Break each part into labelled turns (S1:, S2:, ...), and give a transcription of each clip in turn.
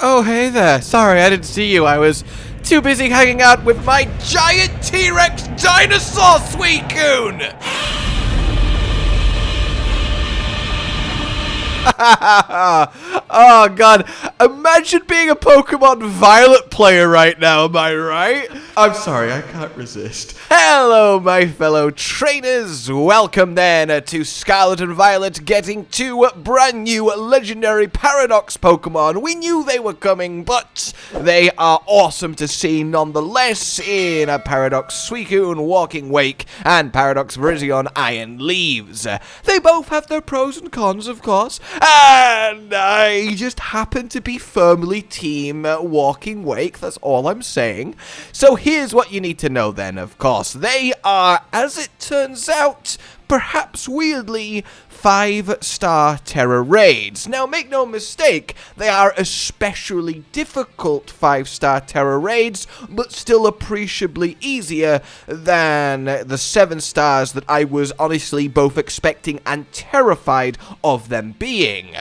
S1: Oh, hey there. Sorry, I didn't see you. I was too busy hanging out with my giant T-Rex dinosaur, Suicune! Oh god, imagine being a Pokemon Violet player right now, am I right? I'm sorry, I can't resist. Hello, my fellow trainers. Welcome then to Scarlet and Violet getting two brand new legendary Paradox Pokemon. We knew they were coming, but they are awesome to see nonetheless in a Paradox Suicune Walking Wake and Paradox Virizion Iron Leaves. They both have their pros and cons, of course, and I just happen to be firmly team Walking Wake, that's all I'm saying. So here's what you need to know then, of course. They are, as it turns out, perhaps weirdly, 5-star Tera raids. Now, make no mistake, they are especially difficult 5-star Tera raids, but still appreciably easier than the 7 stars that I was honestly both expecting and terrified of them being.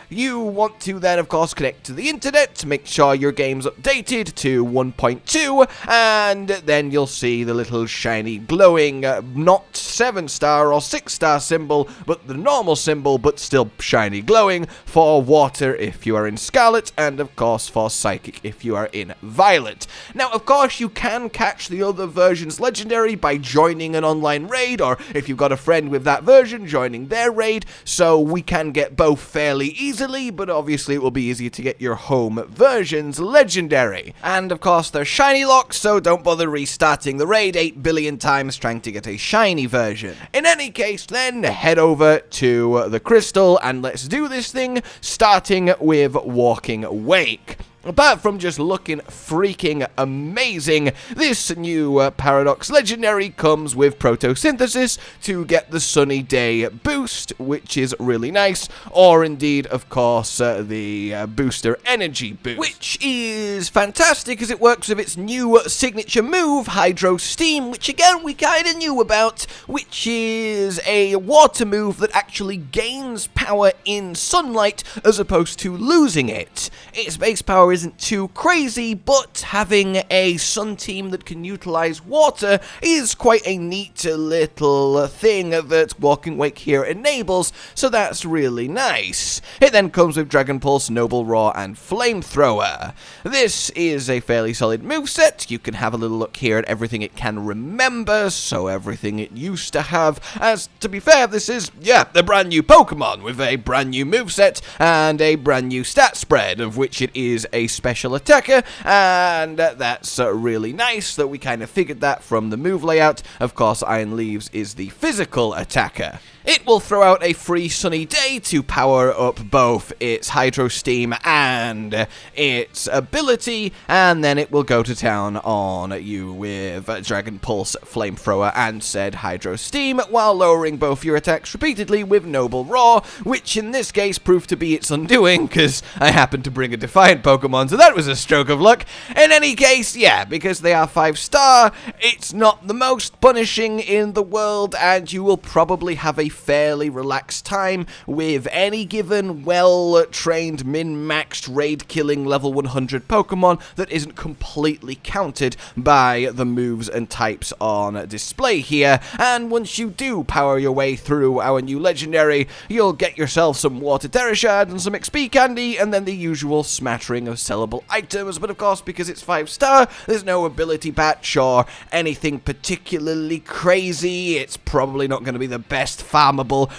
S1: You want to then, of course, connect to the internet to make sure your game's updated to 1.2, and then you'll see the little shiny glowing, not 7-star or 6-star symbol, but the normal symbol, but still shiny glowing for Water if you are in Scarlet, and of course for Psychic if you are in Violet. Now, of course, you can catch the other versions legendary by joining an online raid, or if you've got a friend with that version, joining their raid, so we can get both fairly easily, but obviously it will be easier to get your home versions legendary. And of course they're shiny locks, so don't bother restarting the raid 8 billion times trying to get a shiny version. In any case then, head over to the crystal and let's do this thing, starting with Walking Wake. Apart from just looking freaking amazing, this new Paradox Legendary comes with Photosynthesis to get the Sunny Day boost, which is really nice, or indeed, of course, the Booster Energy boost, which is fantastic as it works with its new signature move, Hydro Steam, which again we kinda knew about, which is a water move that actually gains power in sunlight as opposed to losing it. Its base power isn't too crazy, but having a sun team that can utilize water is quite a neat little thing that Walking Wake here enables, so that's really nice. It then comes with Dragon Pulse, Noble Roar, and Flamethrower. This is a fairly solid moveset. You can have a little look here at everything it can remember, so everything it used to have, as to be fair, this is, a brand new Pokemon with a brand new moveset and a brand new stat spread, of which it is a special attacker, and that's really nice that we kind of figured that from the move layout. Of course, Iron Leaves is the physical attacker. It will throw out a free Sunny Day to power up both its Hydro Steam and its ability, and then it will go to town on you with Dragon Pulse, Flamethrower, and said Hydro Steam, while lowering both your attacks repeatedly with Noble Roar, which in this case proved to be its undoing, because I happened to bring a Defiant Pokemon, so that was a stroke of luck. In any case, because they are 5-star, it's not the most punishing in the world, and you will probably have a fairly relaxed time with any given well-trained min-maxed raid-killing level 100 Pokemon that isn't completely countered by the moves and types on display here. And once you do power your way through our new legendary, you'll get yourself some Water Tera Shards and some XP candy, and then the usual smattering of sellable items. But of course, because it's 5-star, there's no ability patch or anything particularly crazy. It's probably not going to be the best farmable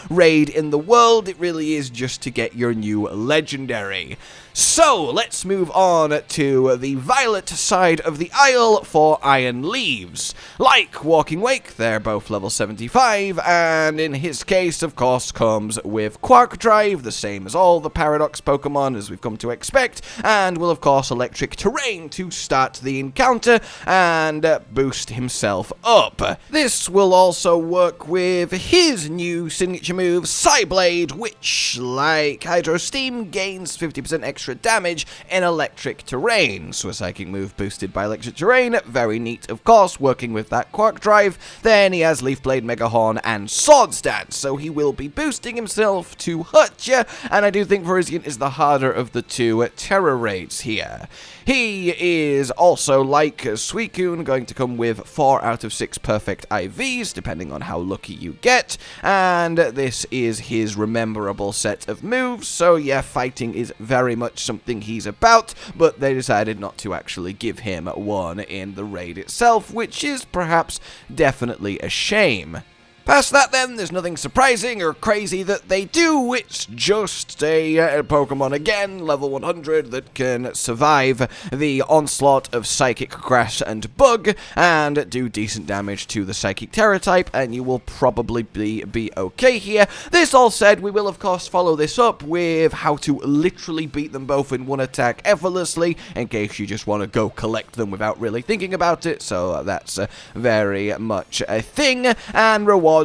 S1: raid in the world. It really is just to get your new legendary. So, let's move on to the Violet side of the aisle for Iron Leaves. Like Walking Wake, they're both level 75, and in his case, of course, comes with Quark Drive, the same as all the Paradox Pokemon as we've come to expect, and will, of course, Electric Terrain to start the encounter and boost himself up. This will also work with his new signature move, Psyblade, which, like Hydro Steam, gains 50% extra extra damage in electric terrain. So a psychic move boosted by electric terrain, very neat of course, working with that Quark drive. Then he has Leaf Blade, Mega Horn, and Swords Dance, so he will be boosting himself to hurt you, and I do think Virizion is the harder of the two Tera raids here. He is also, like Suicune, going to come with 4 out of 6 perfect IVs, depending on how lucky you get, and this is his rememberable set of moves, so yeah, fighting is very much something he's about, but they decided not to actually give him one in the raid itself, which is perhaps definitely a shame. Past that then, there's nothing surprising or crazy that they do, it's just a Pokemon again, level 100, that can survive the onslaught of Psychic, Grass, and Bug, and do decent damage to the Psychic Tera type, and you will probably be okay here. This all said, we will of course follow this up with how to literally beat them both in one attack effortlessly, in case you just want to go collect them without really thinking about it, so that's very much a thing, and rewards-wise,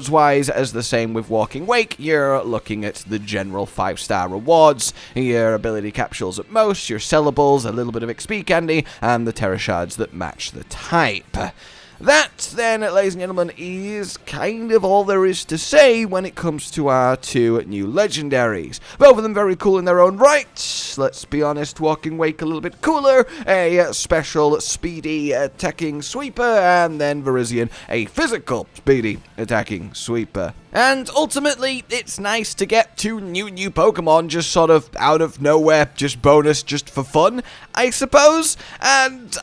S1: as the same with Walking Wake, you're looking at the general 5-star rewards, your ability capsules at most, your sellables, a little bit of XP candy, and the Tera shards that match the type. That, then, ladies and gentlemen, is kind of all there is to say when it comes to our 2 new legendaries. Both of them very cool in their own right. Let's be honest, Walking Wake a little bit cooler, a special speedy attacking sweeper, and then Virizion, a physical speedy attacking sweeper. And ultimately, it's nice to get 2 new Pokemon just sort of out of nowhere, just bonus, just for fun, I suppose. And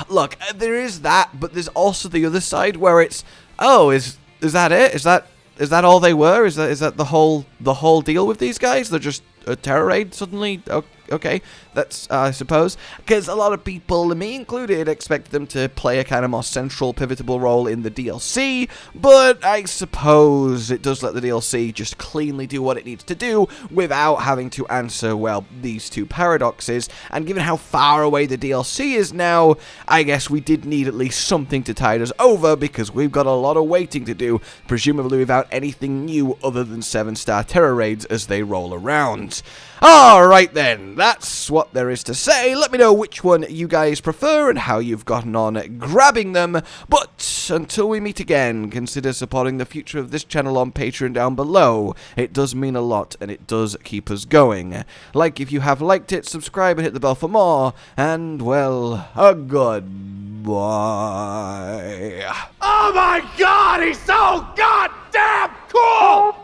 S1: look, there is that, but there's also the other side where it's, oh, is that it? Is that all they were? Is that the whole deal with these guys? They're just a Tera raid suddenly? Okay, that's, I suppose, because a lot of people, me included, expect them to play a kind of more central, pivotal role in the DLC, but I suppose it does let the DLC just cleanly do what it needs to do without having to answer, well, these 2 paradoxes, and given how far away the DLC is now, I guess we did need at least something to tide us over, because we've got a lot of waiting to do, presumably without anything new other than 7-star Tera raids as they roll around. Alright then, that's what there is to say. Let me know which one you guys prefer and how you've gotten on grabbing them. But until we meet again, consider supporting the future of this channel on Patreon down below. It does mean a lot and it does keep us going. Like if you have liked it, subscribe and hit the bell for more. And well, a goodbye.
S2: Oh my god, he's so goddamn cool!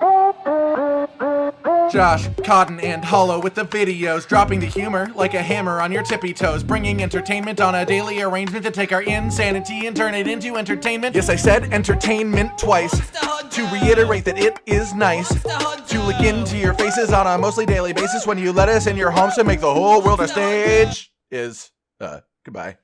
S2: Josh, Cotton, and Hollow with the videos, dropping the humor like a hammer on your tippy toes, bringing entertainment on a daily arrangement to take our insanity and turn it into entertainment. Yes, I said entertainment twice, to reiterate that it is nice to look into your faces on a mostly daily basis when you let us in your homes to make the whole world a stage. Goodbye.